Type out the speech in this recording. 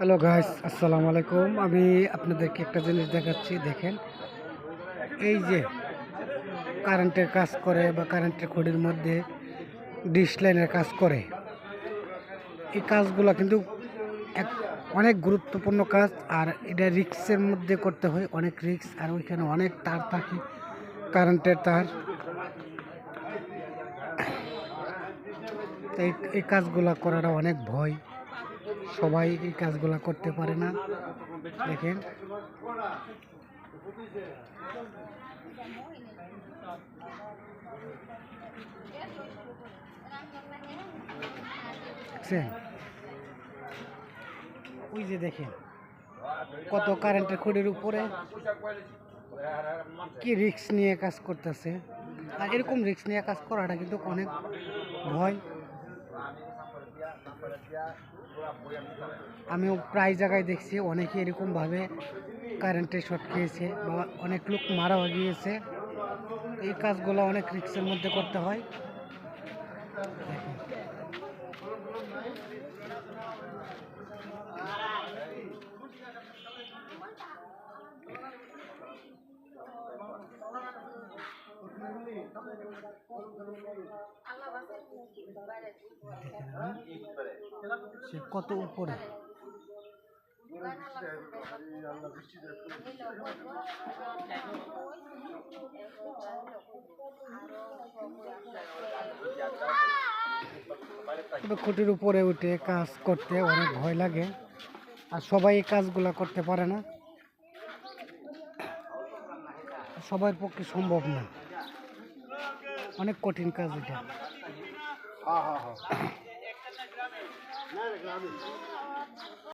Hello guys, আসসালামু আলাইকুম। আমি আপনাদেরকে একটা জিনিস দেখাচ্ছি। দেখেন, এই যে কারেন্টের কাজ করে বা কারেন্টের খুঁটির মধ্যে ডিশ লাইনের কাজ করে, এই কাজগুলো কিন্তু এক অনেক গুরুত্বপূর্ণ কাজ। আর এটা রিক্সের মধ্যে করতে হয়, অনেক রিক্স। আর ওইখানে অনেক তার থাকে, কারেন্টের তার। তো এই কাজগুলো করাটা অনেক ভয়, সবাই এই কাজগুলো করতে পারে না। দেখেন, দেখছেন, ওই যে দেখেন কত কারেন্টের খুঁটির উপরে কি রিস্ক নিয়ে কাজ করতেছে। আর এরকম রিস্ক নিয়ে কাজ করাটা কিন্তু অনেক ভয়। আমিও প্রায় জায়গায় দেখছি অনেকে এরকমভাবে কারেন্টের শর্ট খেয়েছে বা অনেক লোক মারাও গিয়েছে। এই কাজগুলো অনেক রিস্কের মধ্যে করতে হয়। সে কত উপরে, খুঁটির উপরে উঠে কাজ করতে অনেক ভয় লাগে। আর সবাই এই কাজগুলা করতে পারে না, সবার পক্ষে সম্ভব না, অনেক কঠিন কাজ এটা।